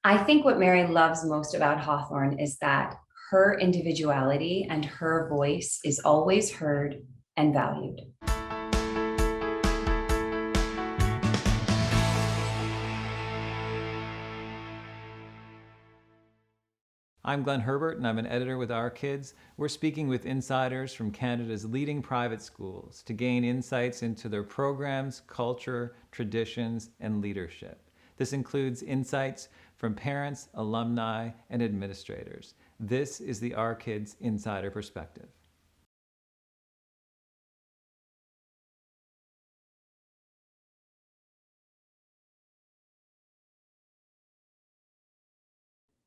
I think what Mary loves most about Hawthorn is that her individuality and her voice is always heard and valued. I'm Glenn Herbert, and I'm an editor with Our Kids. We're speaking with insiders from Canada's leading private schools to gain insights into their programs, culture, traditions, and leadership. This includes insights from parents, alumni, and administrators. This is the Our Kids Insider Perspective.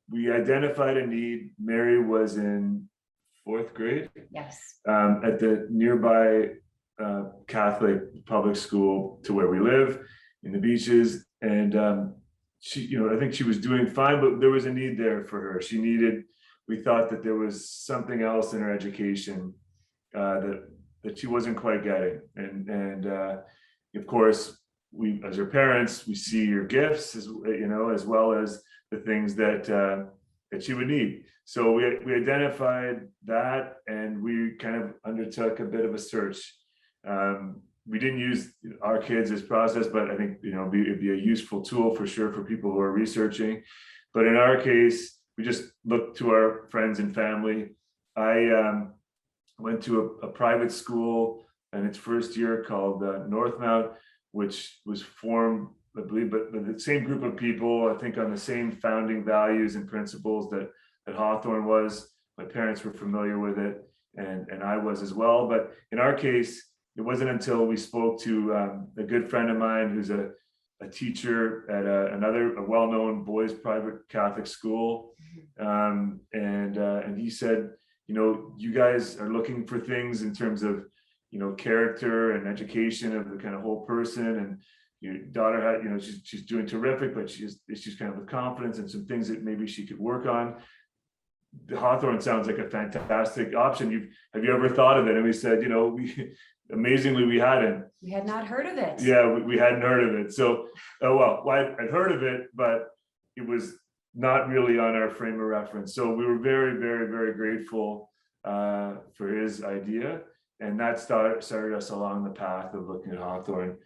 We identified a need. Mary was in fourth grade. Yes. At the nearby Catholic public school to where we live in the Beaches. And she, I think she was doing fine, but there was a need there for her. We thought that there was something else in her education that she wasn't quite getting. And of course, we, as her parents, we see your gifts as well as the things that she would need. So we identified that, and we kind of undertook a bit of a search. We didn't use Our Kids as process, but I think it'd be a useful tool for sure for people who are researching. But in our case, we just looked to our friends and family. I went to a private school in its first year called Northmount, which was formed, I believe, but the same group of people, I think, on the same founding values and principles that Hawthorn was. My parents were familiar with it, and I was as well. But in our case, it wasn't until we spoke to a good friend of mine who's a teacher at a well-known boys private Catholic school, and he said, you guys are looking for things in terms of character and education of the kind of whole person, and your daughter had, she's doing terrific, but she's kind of with confidence and some things that maybe she could work on. The Hawthorn sounds like a fantastic option. Have you ever thought of it? And we said, amazingly, we hadn't. We had not heard of it. Yeah, we hadn't heard of it. So, I'd heard of it, but it was not really on our frame of reference. So we were very, very, very grateful for his idea. And that started us along the path of looking at Hawthorn.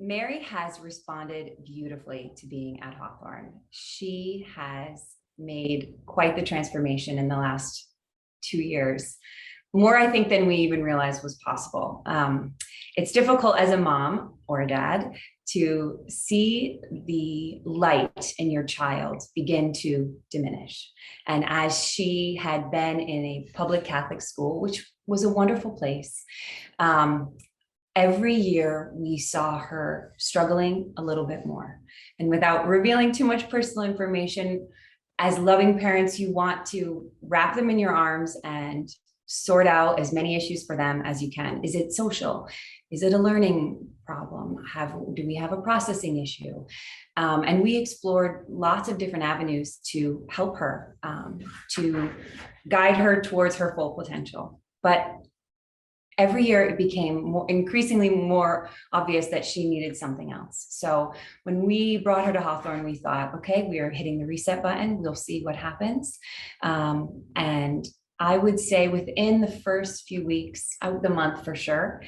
Mary has responded beautifully to being at Hawthorn. She has made quite the transformation in the last 2 years. More, I think, than we even realized was possible. It's difficult as a mom or a dad to see the light in your child begin to diminish. And as she had been in a public Catholic school, which was a wonderful place, every year we saw her struggling a little bit more. And without revealing too much personal information, as loving parents, you want to wrap them in your arms and sort out as many issues for them as you can. Is it social? Is it a learning problem? Do we have a processing issue? And we explored lots of different avenues to help her, to guide her towards her full potential. But every year it became increasingly more obvious that she needed something else. So when we brought her to Hawthorn, we thought, okay, we are hitting the reset button. We'll see what happens. And I would say within the first few weeks, the month for sure,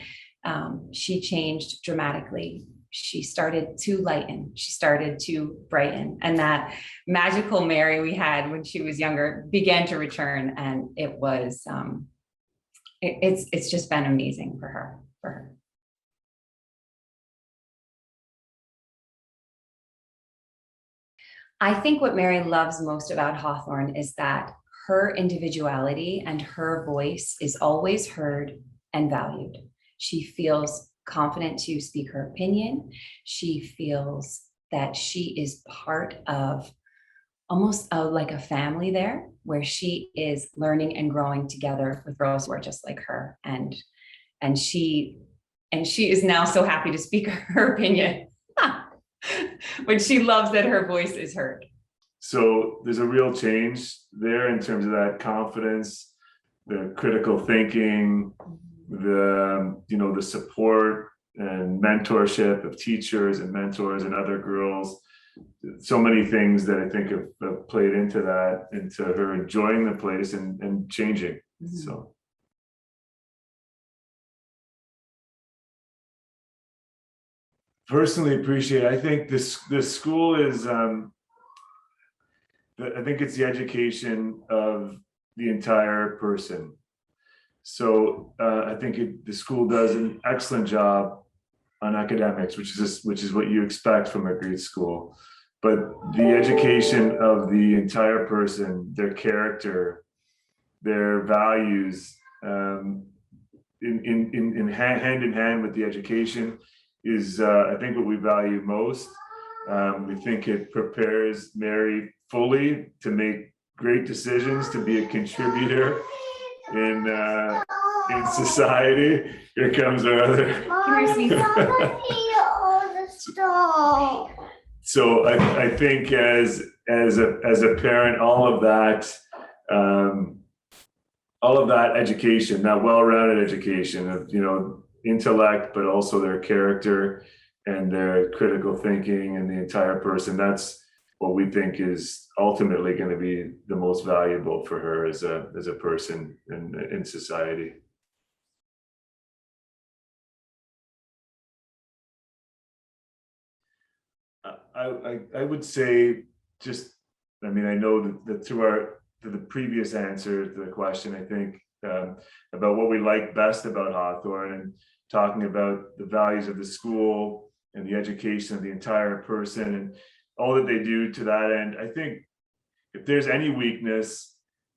she changed dramatically. She started to lighten, she started to brighten, and that magical Mary we had when she was younger began to return. And it was, it's just been amazing for her. I think what Mary loves most about Hawthorn is that her individuality and her voice is always heard and valued. She feels confident to speak her opinion. She feels that she is part of almost like a family there, where she is learning and growing together with girls who are just like her. And she is now so happy to speak her opinion, but she loves that her voice is heard. So there's a real change there in terms of that confidence, the critical thinking, the support, mentorship of teachers and mentors and other girls. So many things that I think have played into that, into her enjoying the place and changing. So. Personally appreciate, I think this school is, I think it's the education of the entire person. So I think the school does an excellent job on academics, which is what you expect from a great school. But the education of the entire person, their character, their values, hand in hand with the education is, I think, what we value most. We think it prepares Mary fully to make great decisions, to be a contributor in society. Here comes our other. So I think as a parent, all of that education, that well-rounded education of, intellect, but also their character and their critical thinking and the entire person, that's what we think is ultimately going to be the most valuable for her as a person in society. I would say just, I know that through the previous answer to the question, I think about what we like best about Hawthorn and talking about the values of the school and the education of the entire person and all that they do to that end. I think if there's any weakness,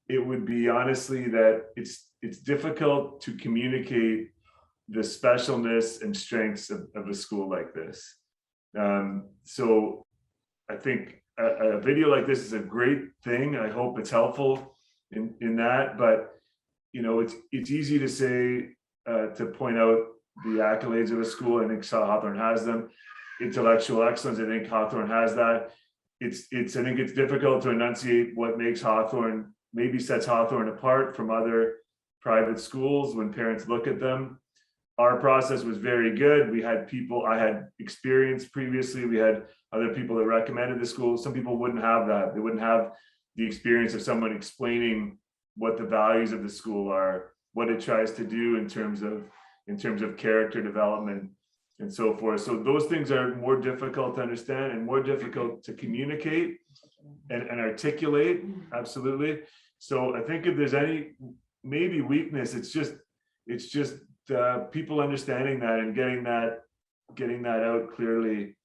it would be honestly that it's difficult to communicate the specialness and strengths of a school like this. So I think a video like this is a great thing. I hope it's helpful in that, but it's easy to say, to point out the accolades of a school. I think Hawthorn has them. Intellectual excellence, I think Hawthorn has that. I think it's difficult to enunciate what makes Hawthorn, maybe sets Hawthorn apart from other private schools when parents look at them. Our process was very good. We had people, I had experience previously. We had other people that recommended the school. Some people wouldn't have that. They wouldn't have the experience of someone explaining what the values of the school are, what it tries to do in terms of character development and so forth. So those things are more difficult to understand and more difficult to communicate and articulate. Absolutely. So I think if there's any maybe weakness, it's just people understanding that and getting that out clearly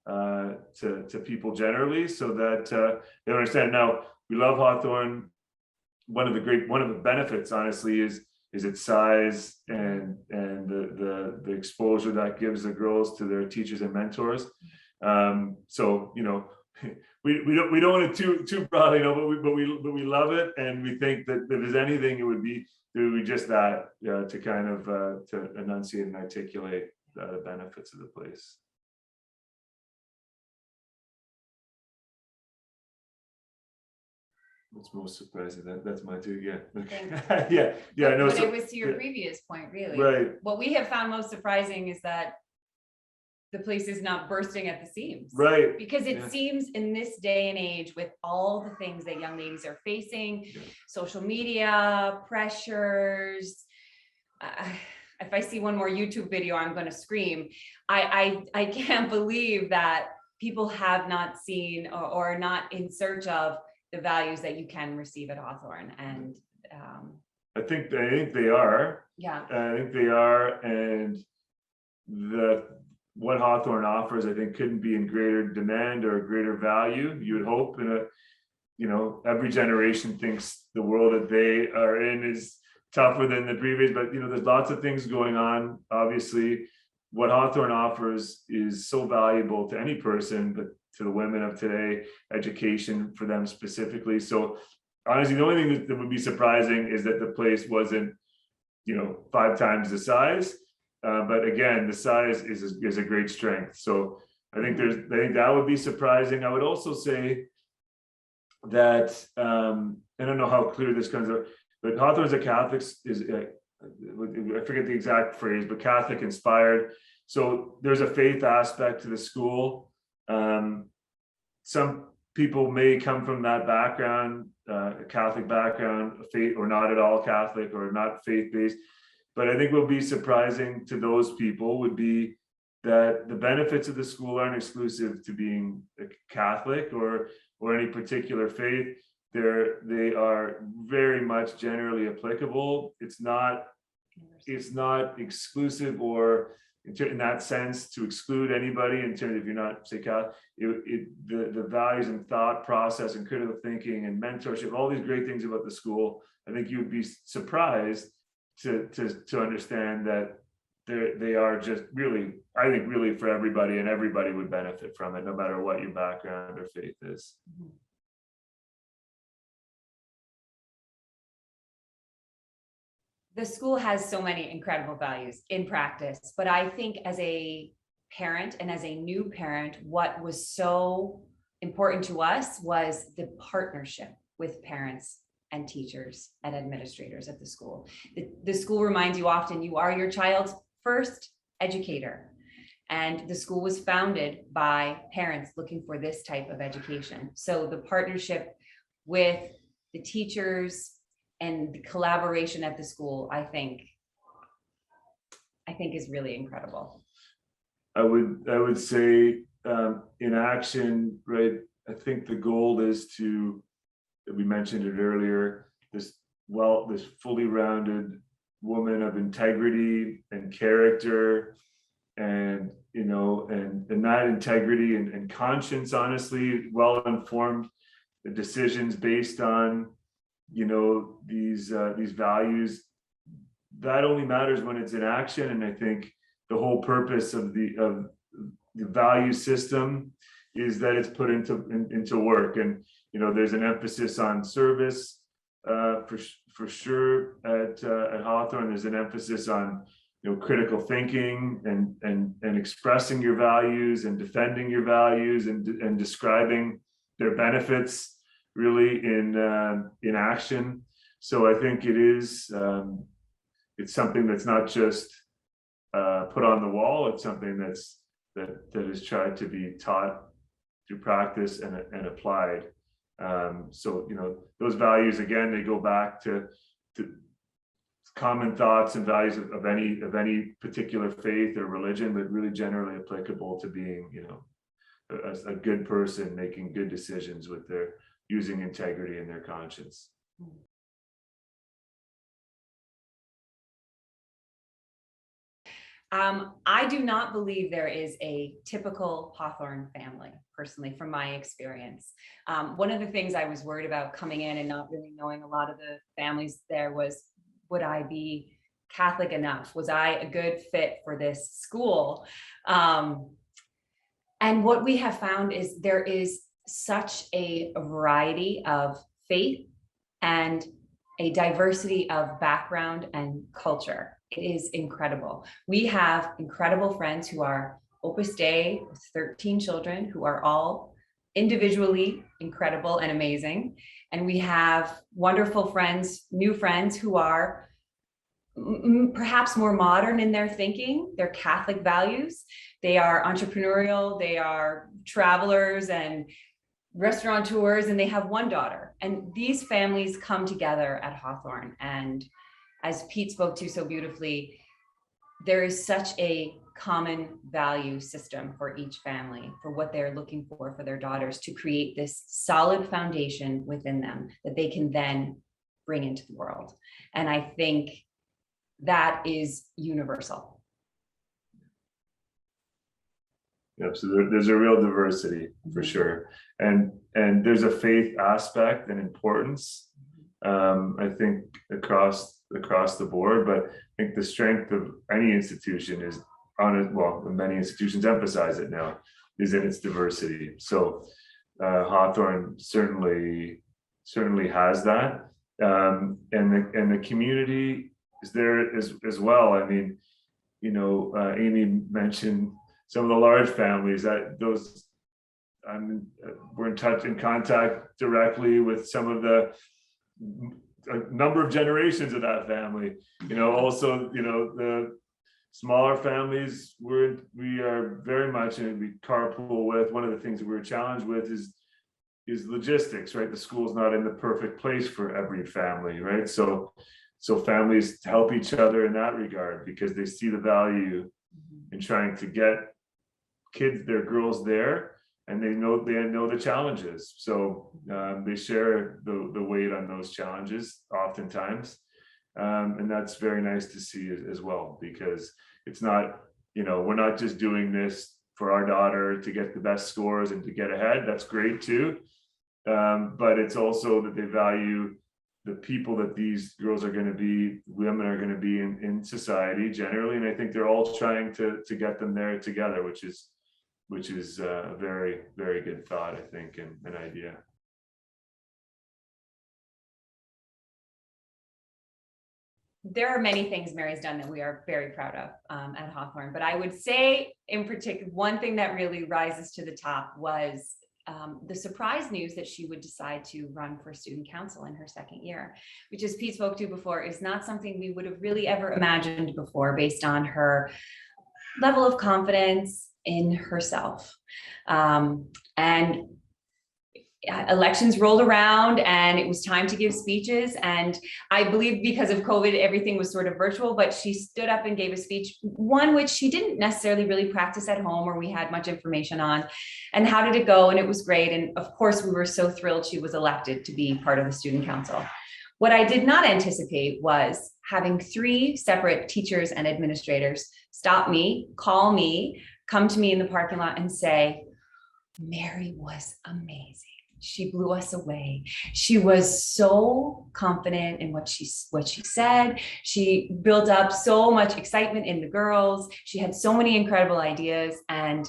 to people generally, so that they understand. Now, we love Hawthorn. One of the benefits, honestly, is its size and the exposure that gives the girls to their teachers and mentors. So we don't want it too broadly, but we love it, and we think that if there's anything, it would be just that, to kind of to enunciate and articulate the benefits of the place. What's most surprising? That's my two. Yeah. yeah. No. But it was to your previous point, really. Right. What we have found most surprising is that the place is not bursting at the seams. Right. Because it seems in this day and age, with all the things that young ladies are facing, social media, pressures. If I see one more YouTube video, I'm going to scream. I can't believe that people have not seen or not in search of the values that you can receive at Hawthorn. And I think they are. Yeah. I think they are, and what Hawthorn offers, I think, couldn't be in greater demand or greater value. You would hope every generation thinks the world that they are in is tougher than the previous, but there's lots of things going on. Obviously, what Hawthorn offers is so valuable to any person, but to the women of today, education for them specifically. So honestly, the only thing that would be surprising is that the place wasn't, 5 times the size. But again, the size is a great strength. So I think that would be surprising. I would also say that I don't know how clear this comes out, but Hawthorn's a Catholic, I forget the exact phrase, but Catholic inspired So there's a faith aspect to the school. Some people may come from that background, a Catholic background, faith, or not at all Catholic, or not faith-based. But I think what would be surprising to those people would be that the benefits of the school aren't exclusive to being a Catholic or any particular faith. They are very much generally applicable. It's not exclusive or in that sense to exclude anybody in terms of, you're not, say, Catholic. The values and thought process and critical thinking and mentorship, all these great things about the school, I think you would be surprised to understand that they are just really, I think, really for everybody, and everybody would benefit from it, no matter what your background or faith is. The school has so many incredible values in practice, but I think as a parent and as a new parent, what was so important to us was the partnership with parents and teachers and administrators at the school. The school reminds you often, you are your child's first educator. And the school was founded by parents looking for this type of education. So the partnership with the teachers and the collaboration at the school, I think is really incredible. I would say in action, right? I think the goal is to, we mentioned it earlier, this fully rounded woman of integrity and character, and and that integrity and conscience, honestly, well-informed decisions based on these values. That only matters when it's in action. And I think the whole purpose of the value system is that it's put into work. And there's an emphasis on service for sure at Hawthorn. There's an emphasis on critical thinking and expressing your values and defending your values and describing their benefits really in action. So I think it's something that's not just put on the wall. It's something that is tried to be taught through practice and applied. So those values, again, they go back to common thoughts and values of any particular faith or religion, but really generally applicable to being a good person, making good decisions with their using integrity in their conscience. I do not believe there is a typical Hawthorn family, personally, from my experience. One of the things I was worried about coming in and not really knowing a lot of the families there was, would I be Catholic enough? Was I a good fit for this school? And what we have found is there is such a variety of faith and a diversity of background and culture. It is incredible. We have incredible friends who are Opus Dei with 13 children who are all individually incredible and amazing. And we have wonderful friends, new friends who are perhaps more modern in their thinking, their Catholic values. They are entrepreneurial, they are travelers and restaurateurs, and they have one daughter. And these families come together at Hawthorn. And as Pete spoke to so beautifully, there is such a common value system for each family, for what they're looking for their daughters, to create this solid foundation within them that they can then bring into the world. And I think that is universal. Yep. So there's a real diversity for sure, and there's a faith aspect and importance. I think across the board, but I think the strength of any institution is on it. Well, many institutions emphasize it now, is in its diversity. So Hawthorn certainly has that, and the community is there as well. I mean, Amy mentioned some of the large families that those. We're in contact directly with some of a number of generations of that family. Also, Smaller families, we are very much, and we carpool with. One of the things that we're challenged with is logistics, right? The school's not in the perfect place for every family, right? So families help each other in that regard because they see the value in trying to get kids, their girls there, and they know the challenges. So they share the weight on those challenges oftentimes. And that's very nice to see as well, because it's not, we're not just doing this for our daughter to get the best scores and to get ahead. That's great too. But it's also that they value the people that these girls are going to be, women are going to be in society generally. And I think they're all trying to get them there together, which is a very, very good thought, I think, and an idea. There are many things Mary's done that we are very proud of at Hawthorn, but I would say in particular, one thing that really rises to the top was the surprise news that she would decide to run for student council in her second year, which, as Pete spoke to before, is not something we would have really ever imagined before based on her level of confidence in herself. And elections rolled around and it was time to give speeches. And I believe because of COVID, everything was sort of virtual, but she stood up and gave a speech, one which she didn't necessarily really practice at home or we had much information on. And how did it go? And it was great. And of course, we were so thrilled she was elected to be part of the student council. What I did not anticipate was having 3 separate teachers and administrators stop me, call me, come to me in the parking lot and say, Mary was amazing. She blew us away. She was so confident in what she said. She built up so much excitement in the girls. She had so many incredible ideas, and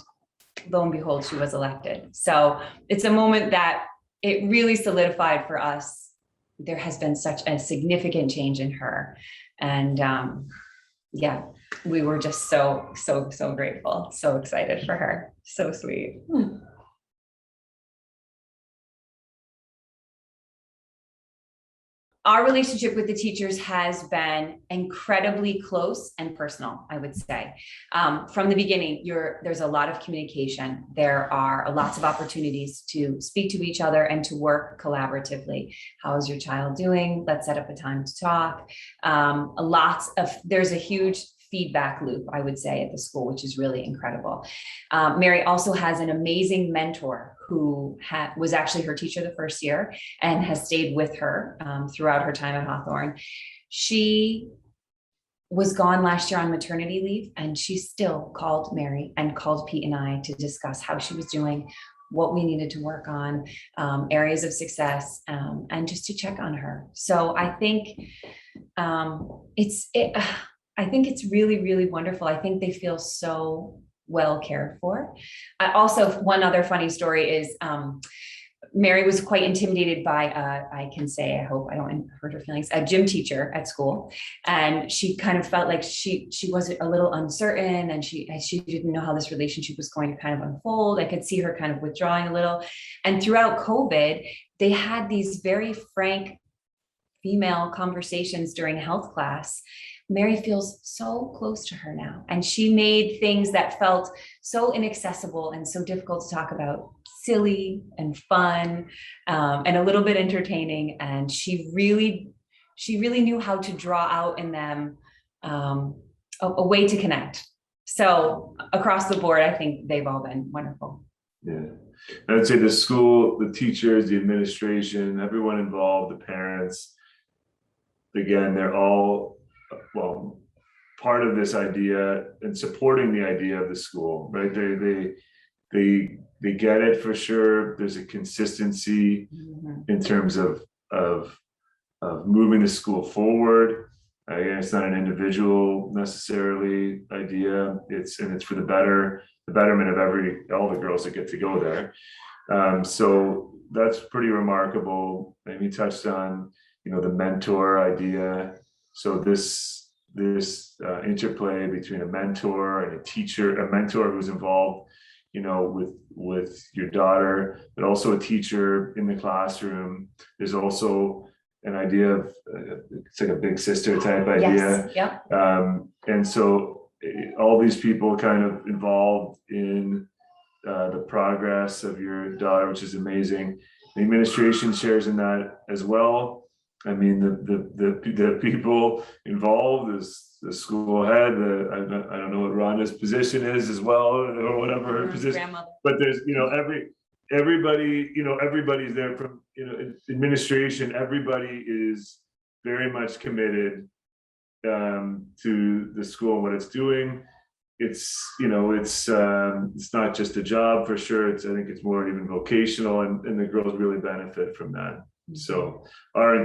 lo and behold, she was elected. So it's a moment that it really solidified for us. There has been such a significant change in her. And yeah, we were just so grateful, so excited for her. So sweet. Our relationship with the teachers has been incredibly close and personal, I would say. From the beginning, there's a lot of communication. There are lots of opportunities to speak to each other and to work collaboratively. How is your child doing? Let's set up a time to talk. There's a huge feedback loop, I would say, at the school, which is really incredible. Mary also has an amazing mentor who was actually her teacher the first year and has stayed with her throughout her time at Hawthorn. She was gone last year on maternity leave, and she still called Mary and called Pete and I to discuss how she was doing, what we needed to work on, areas of success, and just to check on her. So I think I think it's really, really wonderful. I think they feel so well cared for. Also, one other funny story is Mary was quite intimidated by, I can say, I hope I don't hurt her feelings, a gym teacher at school. And she kind of felt like she was a little uncertain, and she didn't know how this relationship was going to kind of unfold. I could see her kind of withdrawing a little. And throughout COVID, they had these very frank female conversations during health class. Mary feels so close to her now, and she made things that felt so inaccessible and so difficult to talk about silly and fun, and a little bit entertaining. And she really knew how to draw out in them a way to connect. So across the board, I think they've all been wonderful. Yeah, I would say the school, the teachers, the administration, everyone involved, the parents, again, they're all part of this idea and supporting the idea of the school, right? They get it for sure. There's a consistency in terms of moving the school forward. It's not an individual necessarily idea. It's for the betterment of all the girls that get to go there. So that's pretty remarkable. Amy touched on, the mentor idea. So this interplay between a mentor and a teacher, a mentor who's involved, with your daughter, but also a teacher in the classroom. There's also an idea of it's like a big sister type idea. Yes. Yep. And so all these people kind of involved in the progress of your daughter, which is amazing. The administration shares in that as well. I mean, the people involved is the school head. I don't know what Rhonda's position is as well, or whatever her position. Grandmother. But there's, everybody, everybody's there from, administration. Everybody is very much committed to the school and what it's doing. It's not just a job for sure. I think it's more even vocational, and the girls really benefit from that. So our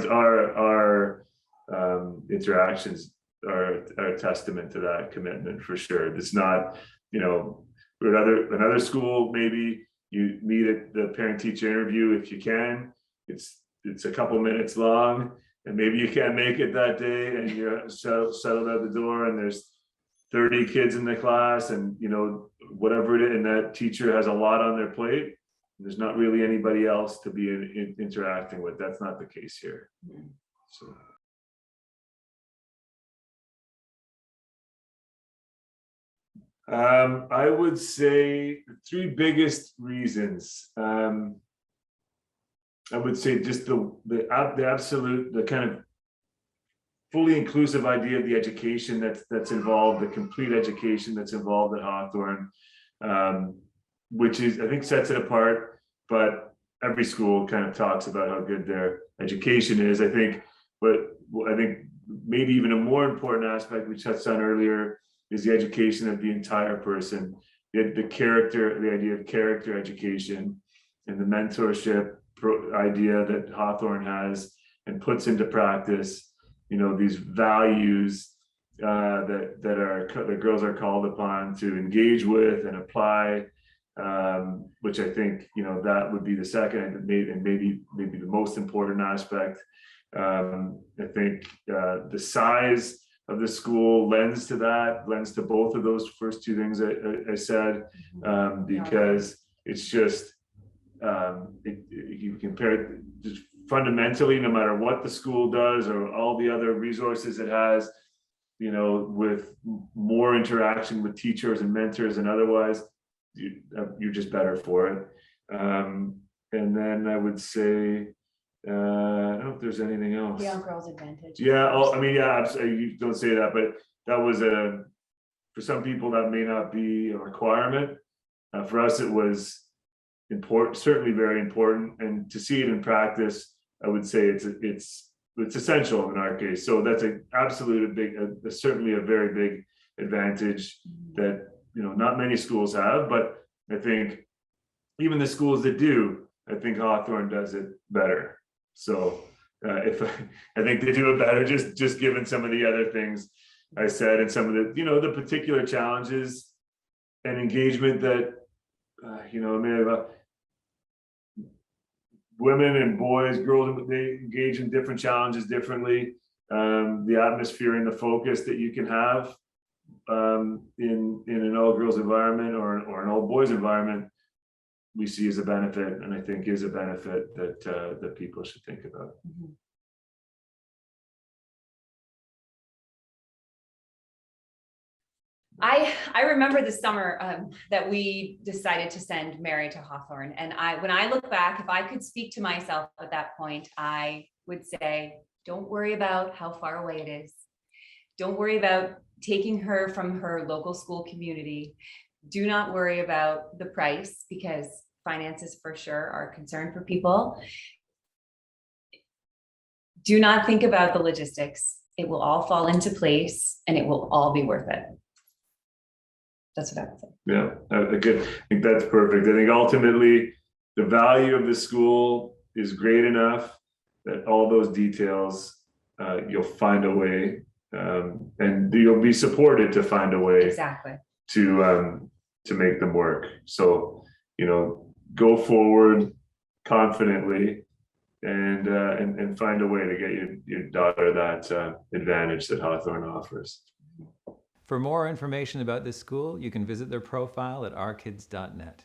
interactions are a testament to that commitment for sure. It's not, another school, maybe you meet at the parent-teacher interview if you can. It's a couple minutes long, and maybe you can't make it that day, and you're settled out the door, and there's 30 kids in the class, and whatever it is, and that teacher has a lot on their plate. There's not really anybody else to be interacting with. That's not the case here. So. I would say the three biggest reasons. I would say just the absolute, the kind of fully inclusive idea of the education that's involved, the complete education that's involved at Hawthorn, which is, I think, sets it apart. But every school kind of talks about how good their education is. I think maybe even a more important aspect we touched on earlier is the education of the entire person, the character, the idea of character education, and the mentorship idea that Hawthorn has and puts into practice. These values that the girls are called upon to engage with and apply, which I think that would be the second and maybe the most important aspect. I think the size of the school lends to both of those first two things I said, because it's just you compare it just fundamentally, no matter what the school does or all the other resources it has, with more interaction with teachers and mentors and otherwise, you're just better for it. And then I would say, I don't know if there's anything else. Yeah, girls' advantage. Yeah, you don't say that, but that was for some people that may not be a requirement. For us, it was important, certainly very important, and to see it in practice, I would say it's essential in our case. So that's certainly a very big advantage that not many schools have, but I think even the schools that do, I think Hawthorn does it better. So if I think they do it better, just given some of the other things I said, and some of the the particular challenges and engagement that women and boys, girls, they engage in different challenges differently. The atmosphere and the focus that you can have in an all girls environment or an all boys environment, we see as a benefit, and I think is a benefit that people should think about. I remember the summer that we decided to send Mary to Hawthorn, and when I look back, if I could speak to myself at that point, I would say, don't worry about how far away it is. Don't worry about taking her from her local school community. Do not worry about the price, because finances for sure are a concern for people. Do not think about the logistics. It will all fall into place and it will all be worth it. That's what I would say. Yeah, I think that's perfect. I think ultimately the value of the school is great enough that all those details, you'll find a way, and you'll be supported to find a way Exactly. to make them work. So, go forward confidently and find a way to get your daughter that advantage that Hawthorn offers. For more information about this school, you can visit their profile at ourkids.net.